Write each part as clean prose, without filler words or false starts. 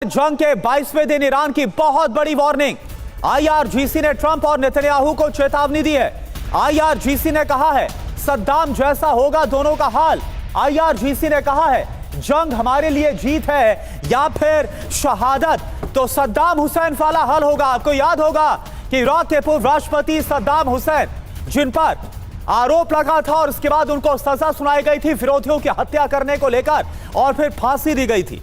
जंग के 22वें दिन ईरान की बहुत बड़ी वार्निंग। आईआरजीसी ने ट्रंप और नेतन्याहू को चेतावनी दी है। आईआरजीसी ने कहा है सद्दाम जैसा होगा दोनों का हाल। आईआरजीसी ने कहा है जंग हमारे लिए जीत है या फिर शहादत, तो सद्दाम हुसैन वाला हाल होगा। आपको याद होगा कि इराक के पूर्व राष्ट्रपति सद्दाम हुसैन, जिन पर आरोप लगा था और उसके बाद उनको सजा सुनाई गई थी विरोधियों की हत्या करने को लेकर और फिर फांसी दी गई थी।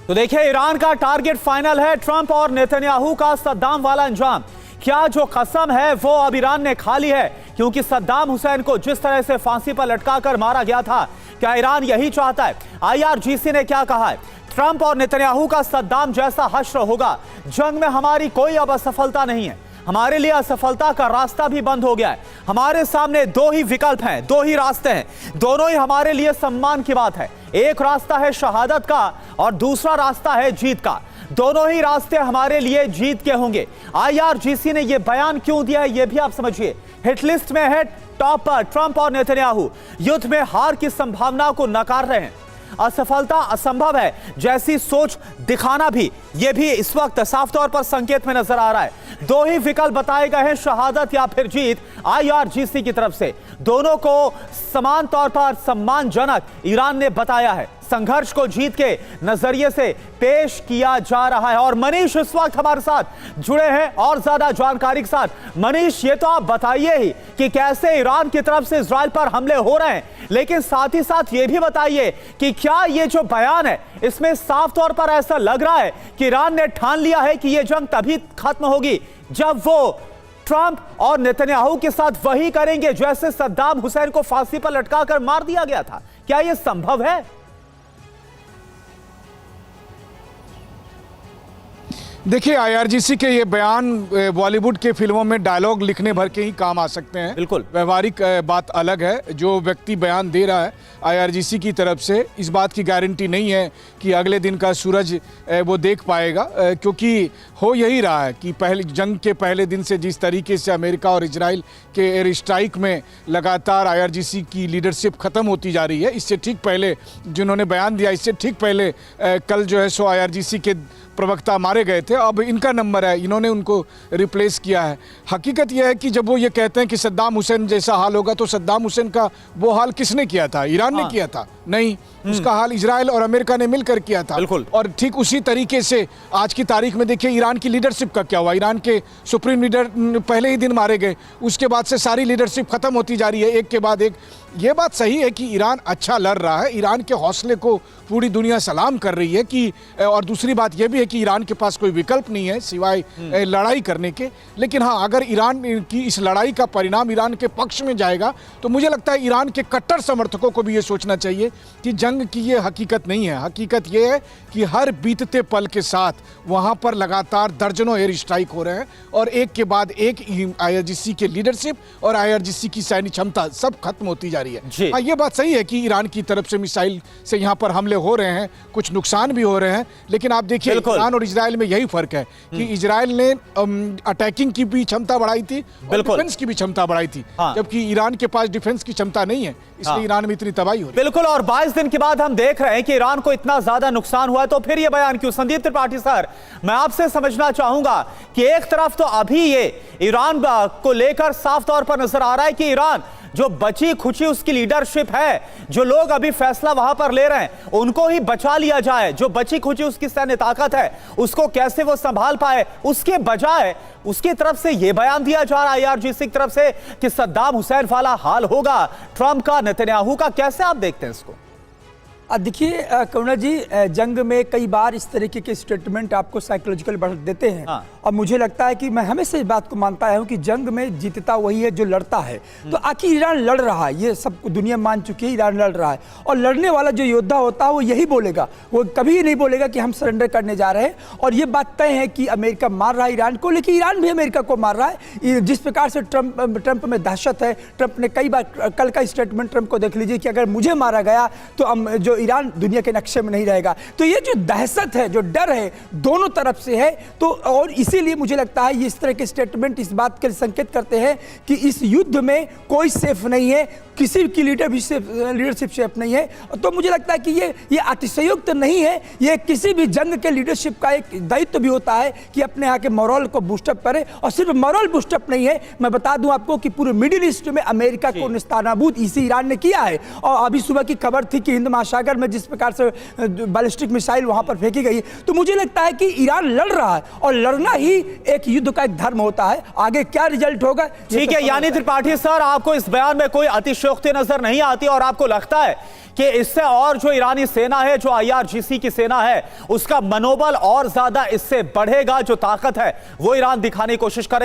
तो देखिए ईरान का टारगेट फाइनल है, ट्रंप और नेतन्याहू का सद्दाम वाला अंजाम। क्या जो कसम है वो अब ईरान ने खा ली है, क्योंकि सद्दाम हुसैन को जिस तरह से फांसी पर लटकाकर मारा गया था, क्या ईरान यही चाहता है? आईआरजीसी ने क्या कहा है? ट्रंप और नेतन्याहू का सद्दाम जैसा हश्र होगा। जंग में हमारी कोई अब असफलता नहीं है, हमारे लिए असफलता का रास्ता भी बंद हो गया है। हमारे सामने दो ही विकल्प हैं, दो ही रास्ते हैं, दोनों ही हमारे लिए सम्मान की बात है। एक रास्ता है शहादत का और दूसरा रास्ता है जीत का। दोनों ही रास्ते हमारे लिए जीत के होंगे। आईआरजीसी ने यह बयान क्यों दिया है यह भी आप समझिए। हिट लिस्ट में है टॉप पर ट्रंप और नेतन्याहू। युद्ध में हार की संभावना को नकार रहे हैं। असफलता असंभव है जैसी सोच दिखाना भी, यह भी इस वक्त साफ तौर पर संकेत में नजर आ रहा है। दो ही विकल्प बताए गए हैं, शहादत या फिर जीत। आईआरजीसी की तरफ से दोनों को समान तौर पर सम्मानजनक ईरान ने बताया है। संघर्ष को जीत के नजरिए से पेश किया जा रहा है। और मनीष इस वक्त हमारे साथ जुड़े हैं और ज्यादा जानकारी के साथ। मनीष, ये तो आप बताइए ही कि कैसे ईरान की तरफ से इजराइल पर हमले हो रहे हैं, लेकिन साथ ही साथ ये भी बताइए कि क्या ये जो बयान है इसमें साफ तौर पर ऐसा लग रहा है कि ईरान ने ठान लिया है कि यह जंग तभी खत्म होगी जब वो ट्रंप और नेतन्याहू के साथ वही करेंगे जैसे सद्दाम हुसैन को फांसी पर लटकाकर मार दिया गया था। क्या यह संभव है? देखिए, आईआरजीसी के ये बयान बॉलीवुड के फिल्मों में डायलॉग लिखने भर के ही काम आ सकते हैं। बिल्कुल, व्यवहारिक बात अलग है। जो व्यक्ति बयान दे रहा है आईआरजीसी की तरफ से, इस बात की गारंटी नहीं है कि अगले दिन का सूरज वो देख पाएगा, क्योंकि हो यही रहा है कि पहले जंग के पहले दिन से जिस तरीके से अमेरिका और इजराइल के एयर स्ट्राइक में लगातार आईआरजीसी की लीडरशिप खत्म होती जा रही है। इससे ठीक पहले जिन्होंने बयान दिया, इससे ठीक पहले कल जो है सो आईआरजीसी के प्रवक्ता मारे गए थे। अब इनका नंबर है, इन्होंने उनको रिप्लेस किया है। हकीकत यह है कि जब वो ये कहते हैं कि सद्दाम हुसैन जैसा हाल होगा, तो सद्दाम हुसैन का वो हाल किसने किया था? ईरान ने किया था? नहीं, उसका हाल इजराइल और अमेरिका ने मिलकर किया था। और ठीक उसी तरीके से आज की तारीख में देखिए ईरान की लीडरशिप का क्या हुआ। ईरान के सुप्रीम लीडर पहले ही दिन मारे गए, उसके बाद से सारी लीडरशिप खत्म होती जा रही है एक के बाद एक। ये बात सही है कि ईरान अच्छा लड़ रहा है, ईरान के हौसले को पूरी दुनिया सलाम कर रही है कि, और दूसरी बात यह भी है कि ईरान के पास कोई विकल्प नहीं है सिवाय लड़ाई करने के। लेकिन हाँ, अगर ईरान की इस लड़ाई का परिणाम ईरान के पक्ष में जाएगा तो मुझे लगता है ईरान के कट्टर समर्थकों को भी ये सोचना चाहिए कि जंग की ये हकीकत नहीं है। हकीकत ये है कि हर बीतते पल के साथ वहाँ पर लगातार दर्जनों एयर स्ट्राइक हो रहे हैं और एक के बाद एक आईआरजीसी के लीडरशिप और आईआरजीसी की सैन्य क्षमता सब खत्म होती जा रही है। हाँ, ये बात सही है कि ईरान की तरफ से मिसाइल से यहाँ पर हमले हो रहे हैं, कुछ नुकसान भी हो रहे हैं। लेकिन आप देखिए ईरान और इजराइल में यही फर्क है कि इजराइल ने अटैकिंग की भी क्षमता बढ़ाई थी और डिफेंस की भी क्षमता बढ़ाई थी, जबकि ईरान के पास डिफेंस की क्षमता नहीं है, इसलिए ईरान में इतनी तबाही हो रही है। बिल्कुल, और 22 दिन के बाद हम देख रहे हैं कि ईरान को इतना ज्यादा नुकसान हुआ है, तो फिर ये बयान क्यों? संदीप त्रिपाठी सर, मैं आपसे समझना चाहूंगा कि एक तरफ तो अभी ये ईरान को लेकर साफ तौर पर नजर आ रहा है कि ईरान जो बची खुची उसकी लीडरशिप है, जो लोग अभी फैसला वहां पर ले रहे हैं उनको ही बचा लिया जाए, जो बची खुची उसकी सैन्य ताकत है उसको कैसे वो संभाल पाए, उसके बजाय उसकी तरफ से यह बयान दिया जा रहा है आईआरजीसी की तरफ से कि सद्दाम हुसैन वाला हाल होगा ट्रंप का, नेतन्याहू का। कैसे आप देखते हैं इसको? देखिए करुणा जी, जंग में कई बार इस तरीके के स्टेटमेंट आपको साइकोलॉजिकल बढ़त देते हैं। और मुझे लगता है कि मैं हमेशा इस बात को मानता हूं कि जंग में जीतता वही है जो लड़ता है। तो आखिर ईरान लड़ रहा है, ये सब दुनिया मान चुकी है, ईरान लड़ रहा है। और लड़ने वाला जो योद्धा होता है वो यही बोलेगा, वो कभी नहीं बोलेगा कि हम सरेंडर करने जा रहे हैं। और ये बात तय है कि अमेरिका मार रहा है ईरान को, लेकिन ईरान भी अमेरिका को मार रहा है। जिस प्रकार से ट्रंप में दहशत है, ट्रंप ने कई बार, कल का स्टेटमेंट ट्रंप को देख लीजिए कि अगर मुझे मारा गया तो जो ईरान दुनिया के नक्शे में नहीं रहेगा। तो ये जो दहशत है, जो डर है, दोनों तरफ से है। तो और इसी इसीलिए मुझे लगता है ये इस तरह के स्टेटमेंट इस बात के संकेत करते हैं कि इस युद्ध में कोई सेफ नहीं है, किसी की लीडरशिप सेफ नहीं है। तो मुझे लगता है कि ये अतिशयोक्त नहीं है, ये किसी भी जंग के लीडरशिप का एक दायित्व भी होता है कि अपने यहाँ के मोरल को बूस्टअप करे। और सिर्फ मोरल बूस्टअप नहीं है, मैं बता दूं आपको कि पूरे मिडिल ईस्ट में अमेरिका को निस्तानाबूद इसी ईरान ने किया है। और अभी सुबह की खबर थी कि हिंद महासागर में जिस प्रकार से बैलिस्टिक मिसाइल वहां पर फेंकी गई, तो मुझे लगता है कि ईरान लड़ रहा है और लड़ना ही एक युद्ध का एक धर्म होता है। आगे क्या रिजल्ट होगा, ठीक है। यानी त्रिपाठी सर, आपको इस बयान में कोई अतिशयोक्ति नजर नहीं आती और आपको लगता है कि इससे और जो ईरानी सेना है, जो IRGC की सेना है, उसका मनोबल और ज्यादा इससे बढ़ेगा, जो ताकत है वो ईरान दिखाने की कोशिश करे।